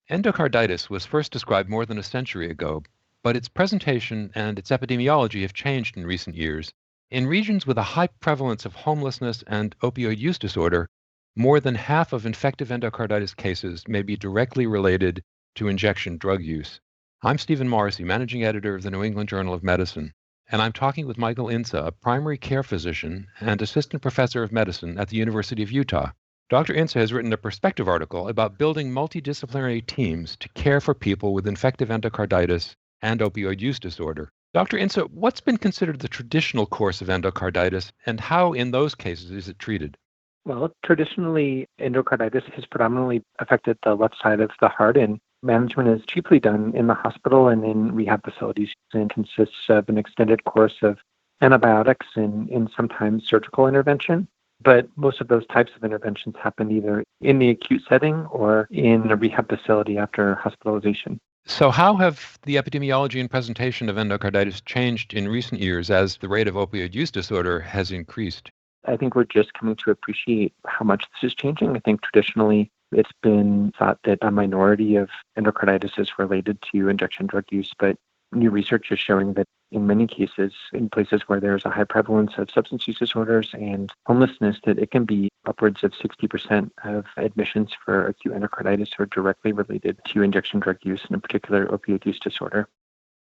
Endocarditis was first described more than a century ago, but its presentation and its epidemiology have changed in recent years. In regions with a high prevalence of homelessness and opioid use disorder, more than half of infective endocarditis cases may be directly related to injection drug use. I'm Stephen Morrissey, managing editor of the New England Journal of Medicine, and I'm talking with Michael Incze, a primary care physician and assistant professor of medicine at the University of Utah. Dr. Incze has written a perspective article about building multidisciplinary teams to care for people with infective endocarditis and opioid use disorder. Dr. Incze, what's been considered the traditional course of endocarditis, and how in those cases is it treated? Well, traditionally, endocarditis has predominantly affected the left side of the heart, and management is chiefly done in the hospital and in rehab facilities and consists of an extended course of antibiotics and sometimes surgical intervention. But most of those types of interventions happen either in the acute setting or in a rehab facility after hospitalization. So how have the epidemiology and presentation of endocarditis changed in recent years as the rate of opioid use disorder has increased? I think we're just coming to appreciate how much this is changing. I think traditionally it's been thought that a minority of endocarditis is related to injection drug use, but new research is showing that in many cases, in places where there's a high prevalence of substance use disorders and homelessness, that it can be upwards of 60% of admissions for acute endocarditis are directly related to injection drug use, and in particular opioid use disorder.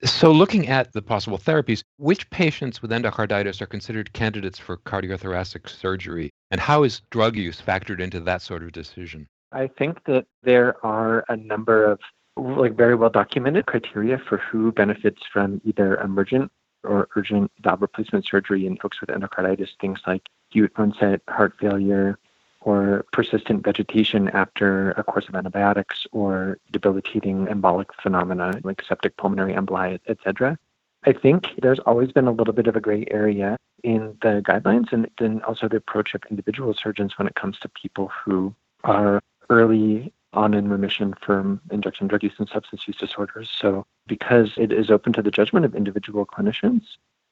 So looking at the possible therapies, which patients with endocarditis are considered candidates for cardiothoracic surgery, and how is drug use factored into that sort of decision? I think that there are a number of very well documented criteria for who benefits from either emergent or urgent valve replacement surgery in folks with endocarditis, things like acute onset heart failure or persistent vegetation after a course of antibiotics or debilitating embolic phenomena like septic pulmonary emboli, etc. I think there's always been a little bit of a gray area in the guidelines and then also the approach of individual surgeons when it comes to people who are early on in remission from injection drug use and substance use disorders. So because it is open to the judgment of individual clinicians,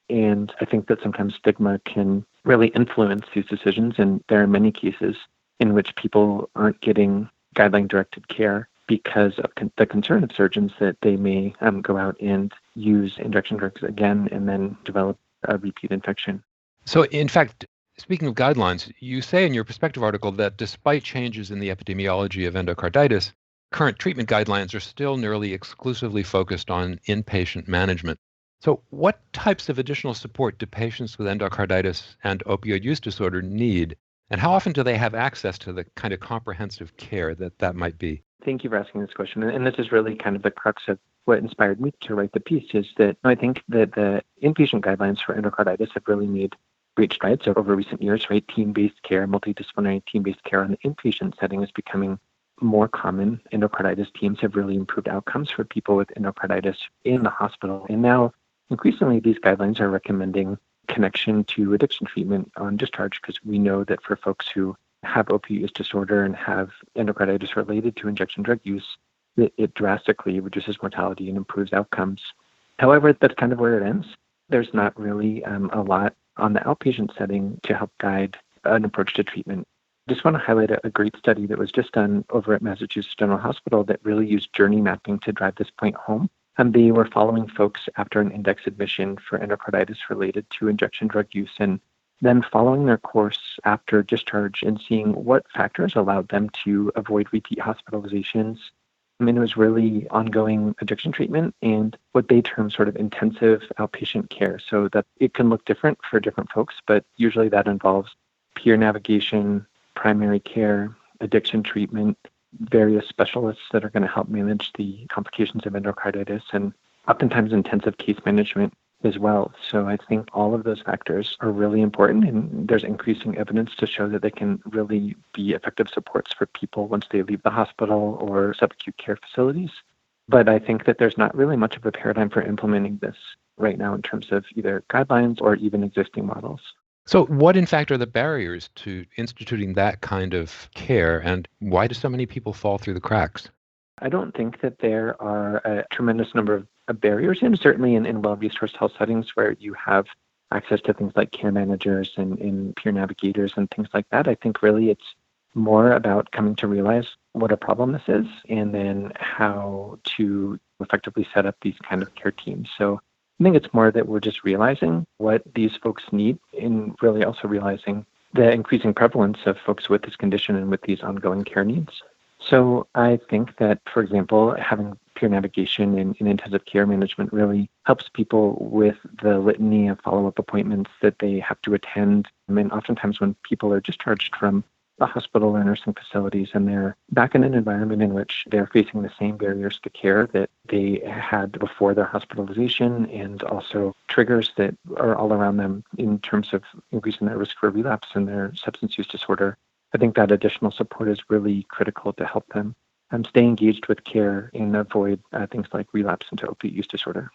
and I think that sometimes stigma can really influence these decisions, and there are many cases in which people aren't getting guideline-directed care because of the concern of surgeons that they may go out and use injection drugs again and then develop a repeat infection. So in fact, speaking of guidelines, you say in your perspective article that despite changes in the epidemiology of endocarditis, current treatment guidelines are still nearly exclusively focused on inpatient management. So what types of additional support do patients with endocarditis and opioid use disorder need, and how often do they have access to the kind of comprehensive care that might be? Thank you for asking this question. And this is really kind of the crux of what inspired me to write the piece, is that I think that the inpatient guidelines for endocarditis have really made great strides over recent years, right? Team-based care, multidisciplinary team-based care in the inpatient setting is becoming more common. Endocarditis teams have really improved outcomes for people with endocarditis in the hospital. And now, increasingly, these guidelines are recommending connection to addiction treatment on discharge, because we know that for folks who have opioid use disorder and have endocarditis related to injection drug use, it drastically reduces mortality and improves outcomes. However, that's kind of where it ends. There's not really a lot on the outpatient setting to help guide an approach to treatment. I just want to highlight a great study that was just done over at Massachusetts General Hospital that really used journey mapping to drive this point home. And they were following folks after an index admission for endocarditis related to injection drug use, and then following their course after discharge and seeing what factors allowed them to avoid repeat hospitalizations. I mean, it was really ongoing addiction treatment and what they term sort of intensive outpatient care. So that it can look different for different folks, but usually that involves peer navigation, primary care, addiction treatment, various specialists that are going to help manage the complications of endocarditis, and oftentimes intensive case management as well. So I think all of those factors are really important, and there's increasing evidence to show that they can really be effective supports for people once they leave the hospital or subacute care facilities. But I think that there's not really much of a paradigm for implementing this right now in terms of either guidelines or even existing models. So what, in fact, are the barriers to instituting that kind of care, and why do so many people fall through the cracks? I don't think that there are a tremendous number of barriers, and certainly in well-resourced health settings where you have access to things like care managers and peer navigators and things like that. I think really it's more about coming to realize what a problem this is and then how to effectively set up these kind of care teams. So I think it's more that we're just realizing what these folks need and really also realizing the increasing prevalence of folks with this condition and with these ongoing care needs. So I think that, for example, having peer navigation and intensive care management really helps people with the litany of follow-up appointments that they have to attend. I mean, oftentimes when people are discharged from the hospital or nursing facilities and they're back in an environment in which they're facing the same barriers to care that they had before their hospitalization and also triggers that are all around them in terms of increasing their risk for relapse and their substance use disorder. I think that additional support is really critical to help them stay engaged with care and avoid things like relapse into opiate use disorder.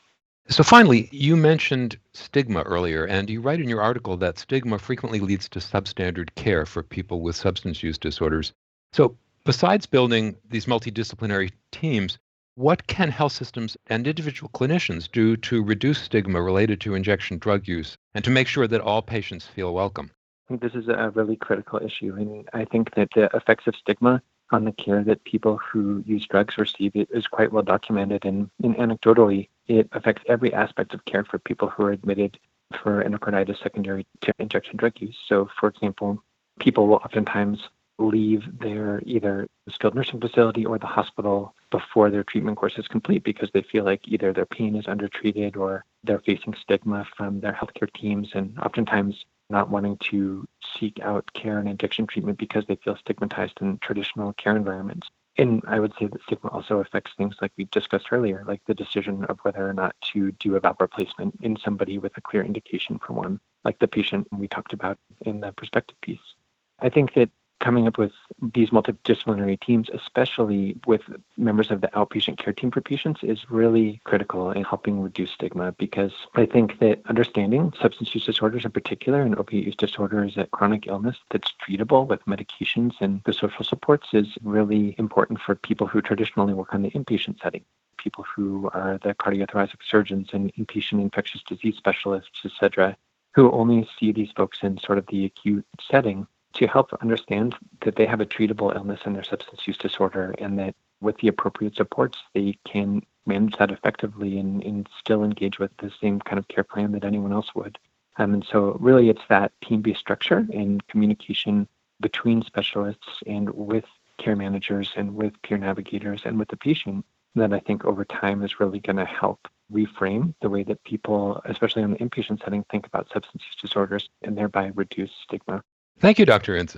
So finally, you mentioned stigma earlier, and you write in your article that stigma frequently leads to substandard care for people with substance use disorders. So besides building these multidisciplinary teams, what can health systems and individual clinicians do to reduce stigma related to injection drug use and to make sure that all patients feel welcome? I think this is a really critical issue, and I think that the effects of stigma on the care that people who use drugs receive is quite well documented, and anecdotally, it affects every aspect of care for people who are admitted for endocarditis secondary to injection drug use. So, for example, people will oftentimes leave their either skilled nursing facility or the hospital before their treatment course is complete because they feel like either their pain is undertreated or they're facing stigma from their healthcare teams, and oftentimes not wanting to seek out care and addiction treatment because they feel stigmatized in traditional care environments. And I would say that stigma also affects things like we discussed earlier, like the decision of whether or not to do a valve replacement in somebody with a clear indication for one, like the patient we talked about in the perspective piece. I think that coming up with these multidisciplinary teams, especially with members of the outpatient care team for patients, is really critical in helping reduce stigma, because I think that understanding substance use disorders in particular and opiate use disorder is a chronic illness that's treatable with medications and the social supports is really important for people who traditionally work on the inpatient setting, people who are the cardiothoracic surgeons and inpatient infectious disease specialists, etc., who only see these folks in sort of the acute setting, to help understand that they have a treatable illness in their substance use disorder and that with the appropriate supports, they can manage that effectively and still engage with the same kind of care plan that anyone else would. And so really it's that team-based structure and communication between specialists and with care managers and with peer navigators and with the patient that I think over time is really going to help reframe the way that people, especially in the inpatient setting, think about substance use disorders and thereby reduce stigma. Thank you, Dr. Ince.